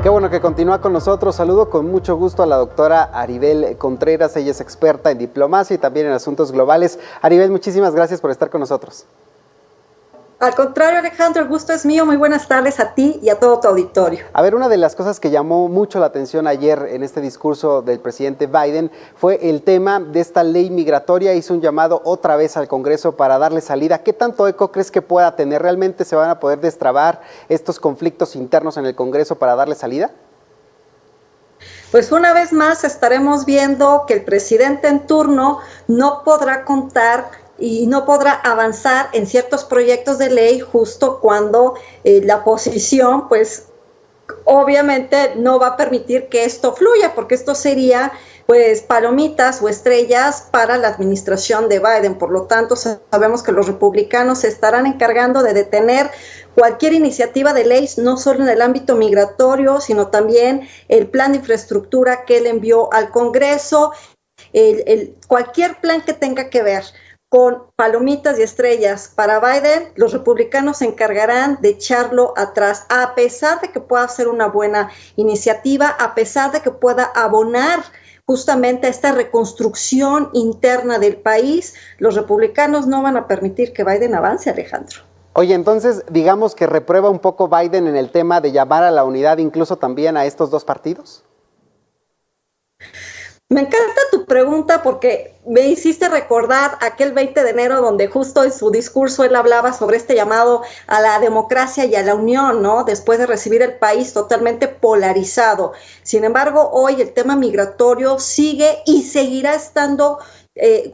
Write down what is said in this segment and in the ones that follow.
Qué bueno que continúa con nosotros. Saludo con mucho gusto a la doctora Aribel Contreras. Ella es experta en diplomacia y también en asuntos globales. Aribel, muchísimas gracias por estar con nosotros. Al contrario, Alejandro, el gusto es mío. Muy buenas tardes a ti y a todo tu auditorio. A ver, una de las cosas que llamó mucho la atención ayer en este discurso del presidente Biden fue el tema de esta ley migratoria. Hizo un llamado otra vez al Congreso para darle salida. ¿Qué tanto eco crees que pueda tener? ¿Realmente se van a poder destrabar estos conflictos internos en el Congreso para darle salida? Pues una vez más estaremos viendo que el presidente en turno no podrá contar y no podrá avanzar en ciertos proyectos de ley justo cuando la oposición, pues obviamente no va a permitir que esto fluya, porque esto sería pues palomitas o estrellas para la administración de Biden. Por lo tanto, sabemos que los republicanos se estarán encargando de detener cualquier iniciativa de ley, no solo en el ámbito migratorio, sino también el plan de infraestructura que él envió al Congreso, cualquier plan que tenga que ver con palomitas y estrellas para Biden. Los republicanos se encargarán de echarlo atrás, a pesar de que pueda ser una buena iniciativa, a pesar de que pueda abonar justamente a esta reconstrucción interna del país. Los republicanos no van a permitir que Biden avance, Alejandro. Oye, entonces, digamos que reprueba un poco Biden en el tema de llamar a la unidad, incluso también a estos dos partidos. Me encanta tu pregunta porque me hiciste recordar aquel 20 de enero donde justo en su discurso él hablaba sobre este llamado a la democracia y a la unión, ¿no? Después de recibir el país totalmente polarizado. Sin embargo, hoy el tema migratorio sigue y seguirá estando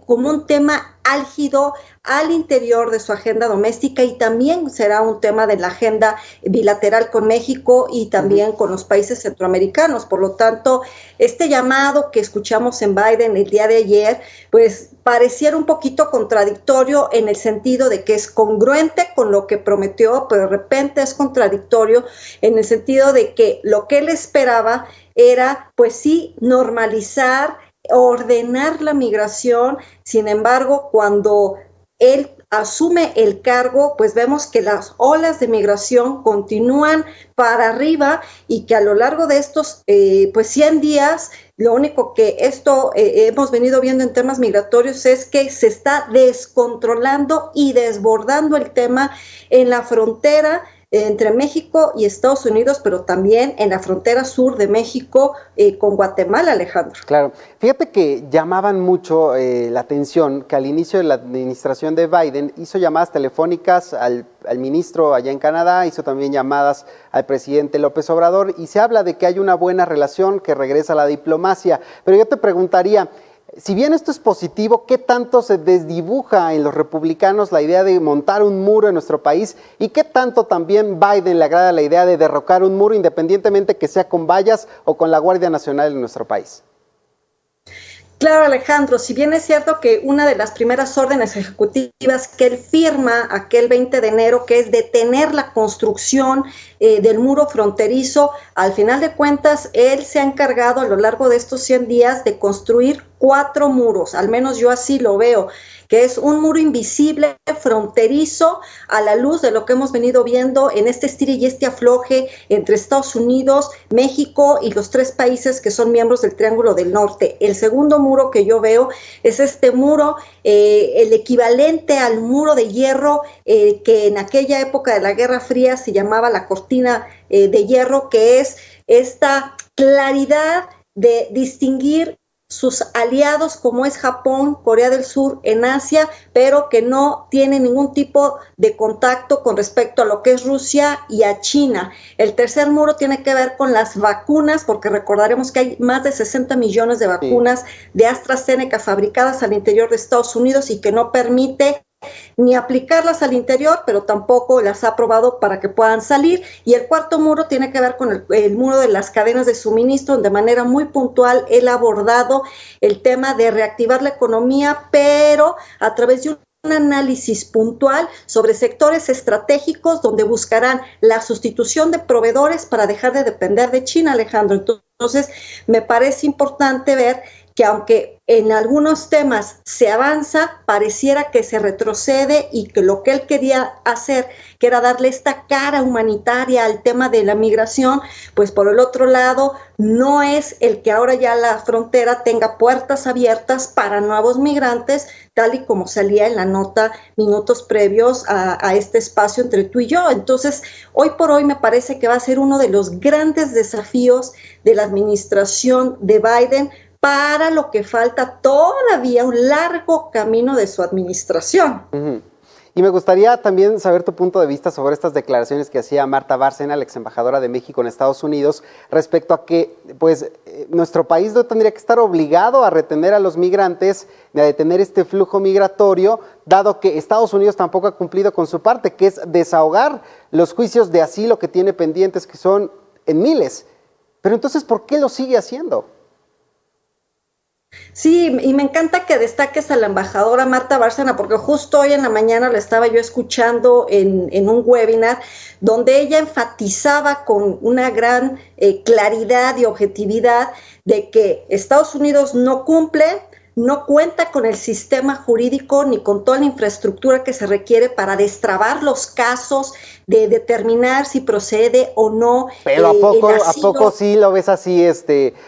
como un tema álgido al interior de su agenda doméstica, y también será un tema de la agenda bilateral con México y también con los países centroamericanos. Por lo tanto, este llamado que escuchamos en Biden el día de ayer, pues pareciera un poquito contradictorio en el sentido de que es congruente con lo que prometió, pero de repente es contradictorio en el sentido de que lo que él esperaba era, pues sí, normalizar, ordenar la migración. Sin embargo, cuando él asume el cargo, pues vemos que las olas de migración continúan para arriba y que a lo largo de estos 100 días, lo único que hemos venido viendo en temas migratorios es que se está descontrolando y desbordando el tema en la frontera entre México y Estados Unidos, pero también en la frontera sur de México con Guatemala, Alejandro. Claro, fíjate que llamaban mucho la atención que al inicio de la administración de Biden hizo llamadas telefónicas al ministro allá en Canadá, hizo también llamadas al presidente López Obrador, y se habla de que hay una buena relación, que regresa a la diplomacia. Pero yo te preguntaría, si bien esto es positivo, ¿qué tanto se desdibuja en los republicanos la idea de montar un muro en nuestro país? ¿Y qué tanto también Biden le agrada la idea de derrocar un muro, independientemente que sea con vallas o con la Guardia Nacional en nuestro país? Claro, Alejandro, si bien es cierto que una de las primeras órdenes ejecutivas que él firma aquel 20 de enero, que es detener la construcción del muro fronterizo, al final de cuentas, él se ha encargado a lo largo de estos 100 días de construir 4 muros, al menos yo así lo veo, que es un muro invisible, fronterizo, a la luz de lo que hemos venido viendo en este estire y este afloje entre Estados Unidos, México y los 3 países que son miembros del Triángulo del Norte. El segundo muro que yo veo es este muro, el equivalente al muro de hierro que en aquella época de la Guerra Fría se llamaba la cortina de hierro, que es esta claridad de distinguir sus aliados como es Japón, Corea del Sur en Asia, pero que no tiene ningún tipo de contacto con respecto a lo que es Rusia y a China. El tercer muro tiene que ver con las vacunas, porque recordaremos que hay más de 60 millones de vacunas de AstraZeneca fabricadas al interior de Estados Unidos y que no permite ni aplicarlas al interior, pero tampoco las ha aprobado para que puedan salir. Y el cuarto muro tiene que ver con el muro de las cadenas de suministro, donde de manera muy puntual él ha abordado el tema de reactivar la economía, pero a través de un análisis puntual sobre sectores estratégicos donde buscarán la sustitución de proveedores para dejar de depender de China, Alejandro. Entonces, me parece importante ver que aunque en algunos temas se avanza, pareciera que se retrocede y que lo que él quería hacer, que era darle esta cara humanitaria al tema de la migración, pues por el otro lado no es el que ahora ya la frontera tenga puertas abiertas para nuevos migrantes, tal y como salía en la nota minutos previos a este espacio entre tú y yo. Entonces, hoy por hoy me parece que va a ser uno de los grandes desafíos de la administración de Biden, para lo que falta todavía un largo camino de su administración. Y me gustaría también saber tu punto de vista sobre estas declaraciones que hacía Marta Bárcena, la ex embajadora de México en Estados Unidos, respecto a que pues, nuestro país no tendría que estar obligado a retener a los migrantes, ni a detener este flujo migratorio, dado que Estados Unidos tampoco ha cumplido con su parte, que es desahogar los juicios de asilo que tiene pendientes, que son en miles. Pero entonces, ¿por qué lo sigue haciendo? Sí, y me encanta que destaques a la embajadora Marta Bárcena, porque justo hoy en la mañana la estaba yo escuchando en un webinar donde ella enfatizaba con una gran claridad y objetividad de que Estados Unidos no cumple, no cuenta con el sistema jurídico ni con toda la infraestructura que se requiere para destrabar los casos, de determinar si procede o no. Pero ¿a poco sí lo ves así,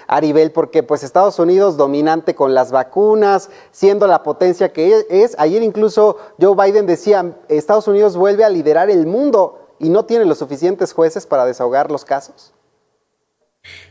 Aribel? Porque pues Estados Unidos dominante con las vacunas, siendo la potencia que es. Ayer incluso Joe Biden decía, Estados Unidos vuelve a liderar el mundo y no tiene los suficientes jueces para desahogar los casos.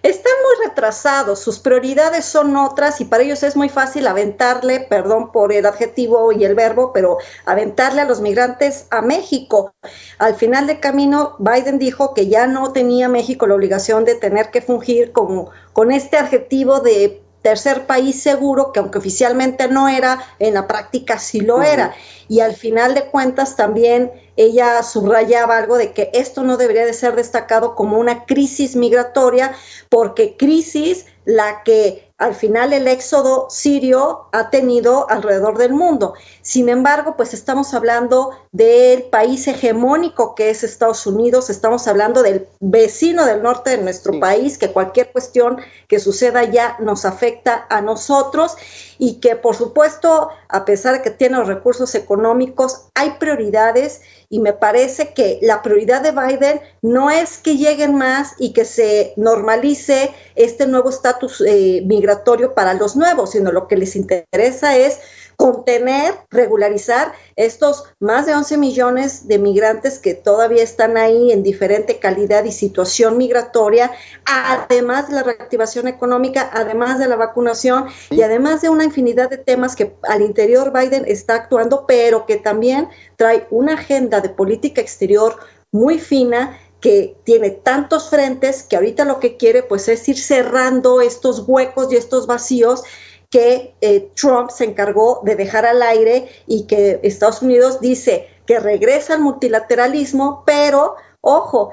Están muy retrasados, sus prioridades son otras y para ellos es muy fácil aventarle, perdón por el adjetivo y el verbo, pero aventarle a los migrantes a México. Al final del camino, Biden dijo que ya no tenía México la obligación de tener que fungir como con este adjetivo de tercer país seguro, que aunque oficialmente no era, en la práctica sí lo era. Y al final de cuentas también ella subrayaba algo de que esto no debería de ser destacado como una crisis migratoria, porque crisis la que al final el éxodo sirio ha tenido alrededor del mundo. Sin embargo, pues estamos hablando del país hegemónico que es Estados Unidos, estamos hablando del vecino del norte de nuestro país, que cualquier cuestión que suceda ya nos afecta a nosotros y que por supuesto, a pesar de que tiene los recursos económicos, hay prioridades y me parece que la prioridad de Biden no es que lleguen más y que se normalice este nuevo estatus migratorio para los nuevos, sino lo que les interesa es contener, regularizar estos más de 11 millones de migrantes que todavía están ahí en diferente calidad y situación migratoria, además de la reactivación económica, además de la vacunación y además de una infinidad de temas que al interior Biden está actuando, pero que también trae una agenda de política exterior muy fina, que tiene tantos frentes que ahorita lo que quiere pues es ir cerrando estos huecos y estos vacíos que Trump se encargó de dejar al aire y que Estados Unidos dice que regresa al multilateralismo, pero ojo,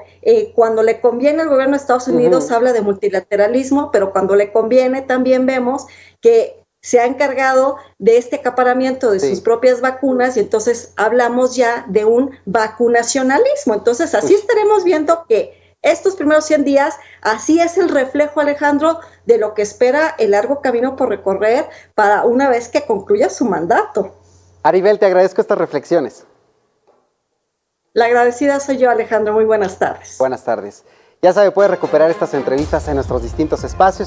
cuando le conviene al gobierno de Estados Unidos habla de multilateralismo, pero cuando le conviene también vemos que se ha encargado de este acaparamiento de sus propias vacunas y entonces hablamos ya de un vacunacionalismo. Entonces así estaremos viendo que estos primeros 100 días, así es el reflejo, Alejandro, de lo que espera el largo camino por recorrer para una vez que concluya su mandato. Aribel, te agradezco estas reflexiones. La agradecida soy yo, Alejandro. Muy buenas tardes. Buenas tardes. Ya sabe, puede recuperar estas entrevistas en nuestros distintos espacios.